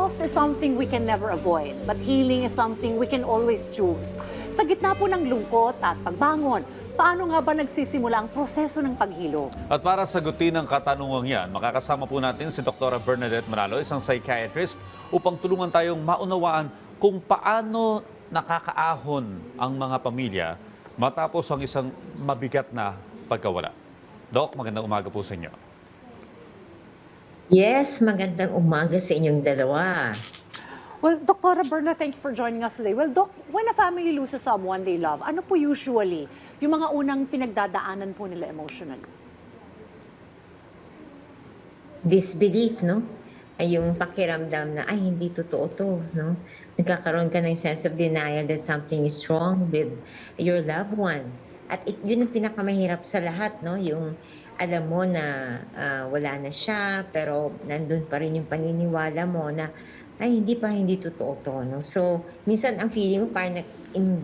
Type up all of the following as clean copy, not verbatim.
Loss is something we can never avoid, but healing is something we can always choose. Sa gitna po ng lungkot at pagbangon, paano nga ba nagsisimula ang proseso ng paghilo? At para sagutin ang katanungang yan, makakasama po natin si Dr. Bernadette Manalo, isang psychiatrist, upang tulungan tayong maunawaan kung paano nakakaahon ang mga pamilya matapos ang isang mabigat na pagkawala. Doc, magandang umaga po sa inyo. Yes, magandang umaga sa inyong dalawa. Well, Dr. Bernadette, thank you for joining us today. Well, Doc, when a family loses someone they love, ano po usually yung mga unang pinagdadaanan po nila emotionally? Disbelief, no? Ay yung pakiramdam na, ay, hindi totoo to, no? Nagkakaroon ka ng sense of denial that something is wrong with your loved one. At yun ang pinakamahirap sa lahat, no? Yung alam mo na wala na siya, pero nandun pa rin yung paniniwala mo na, ay, hindi totoo to, no? So, minsan ang feeling mo parang in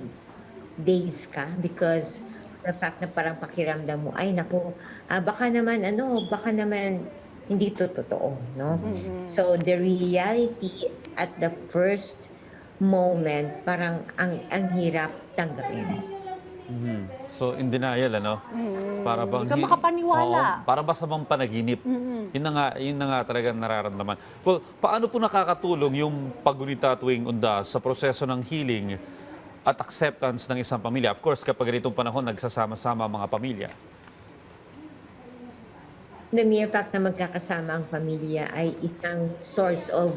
days ka because the fact na parang pakiramdam mo, ay, naku, baka naman hindi to totoo, no? So, the reality at the first moment, parang ang hirap tanggapin. So, in denial, ano? Para bang Hindi ka makapaniwala. Oo, para ba sa mga panaginip? Yun na nga talaga nararamdaman. Well, paano po nakakatulong yung paggunita tuwing undas sa proseso ng healing at acceptance ng isang pamilya? Of course, kapag ganitong panahon, nagsasama-sama ang mga pamilya. The mere fact na magkakasama ang pamilya ay isang source of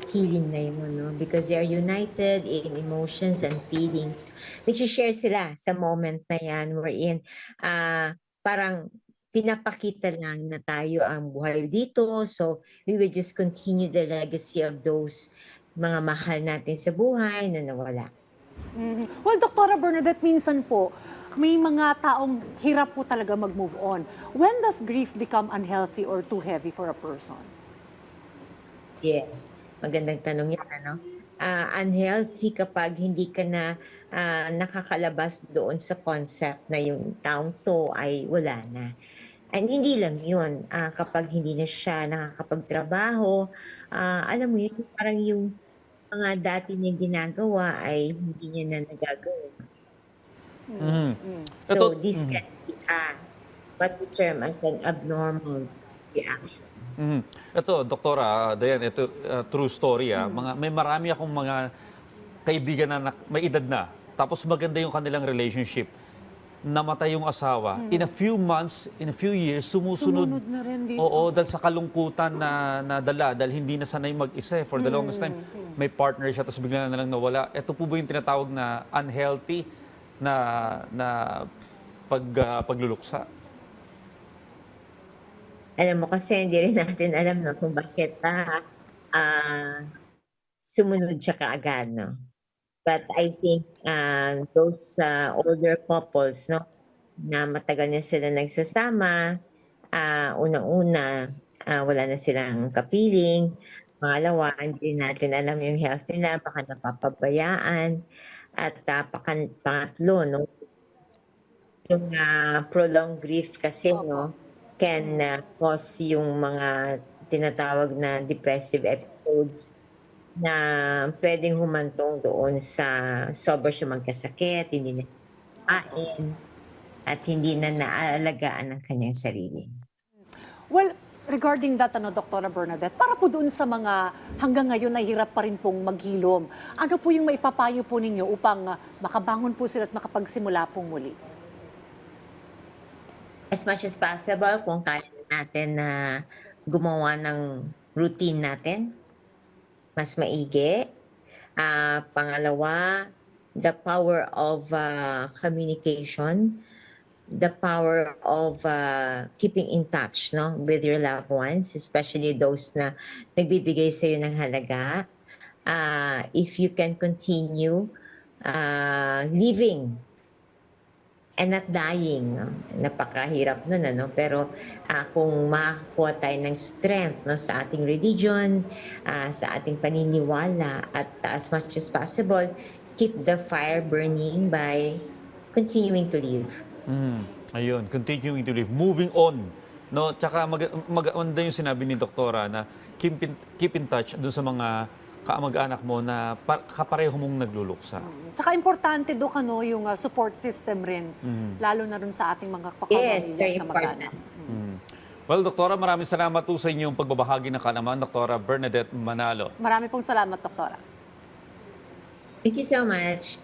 healing na yun, no? Because they are united in emotions and feelings. Nag-share sila sa moment na yan wherein parang pinapakita lang na tayo ang buhay dito. So, we will just continue the legacy of those mga mahal natin sa buhay na nawala. Well, Dr. Bernadette, minsan po, may mga taong hirap po talaga mag-move on. When does grief become unhealthy or too heavy for a person? Yes, magandang tanong yan, ano? Unhealthy kapag hindi ka na nakakalabas doon sa concept na yung taong to ay wala na. And hindi lang yun, kapag hindi na siya nakakapagtrabaho, alam mo yun, parang yung mga dati niyang ginagawa ay hindi niya na nagagawa. So this can be what we term as an abnormal reaction. Ito, Doktora Dayan, ito true story. May marami akong mga kaibigan na may edad na. Tapos maganda yung kanilang relationship. Namatay yung asawa. In a few months, in a few years, sumusunod. Sumunod na rin dito. Oo, dahil sa kalungkutan na dala, dahil hindi na sanay mag-isa. For the longest time, may partner siya, tapos bigla na lang nawala. Ito po ba yung tinatawag na unhealthy na pagluluksa? Alam mo kasi hindi rin natin alam, no, kung bakit sumunod siya kaagad, no? But I think those older couples, no, na matagal na sila nagsasama, unang-una, wala na silang kapiling. Pangalawa, hindi natin alam yung health nila, baka napapabayaan. At pangatlo, no, yung prolonged grief kasi, no, can cause yung mga tinatawag na depressive episodes na pwedeng humantong doon sa sobra siya magkasakit, hindi na kain, at hindi na naaalagaan ang kanyang sarili. Well, regarding that, Dr. Bernadette, para po doon sa mga hanggang ngayon ay hirap pa rin pong maghilom, ano po yung maipapayo po ninyo upang makabangon po sila at makapagsimula pong muli? As much as possible, kung kaya natin na gumawa ng routine natin, mas maigi. Pangalawa, the power of communication, the power of keeping in touch, no, with your loved ones, especially those na nagbibigay sa iyo ng halaga. If you can continue living and not dying, no? Napakahirap nun, ano? Pero kung makakuha tayo ng strength, no, sa ating religion, sa ating paniniwala, at as much as possible, keep the fire burning by continuing to live. Ayun, continuing to live, moving on No, tsaka maganda yung sinabi ni Doktora na keep in touch doon sa mga kaamag-anak mo na kapareho mong nagluluksa. Tsaka importante do yung support system rin, lalo na rin sa ating mga Yes, very kapamilya na mag-anak. important. Well, Doktora, maraming salamat po sa inyong pagbabahagi ng kalaman, Doktora Bernadette Manalo. Marami pong salamat, Doktora. Thank you so much.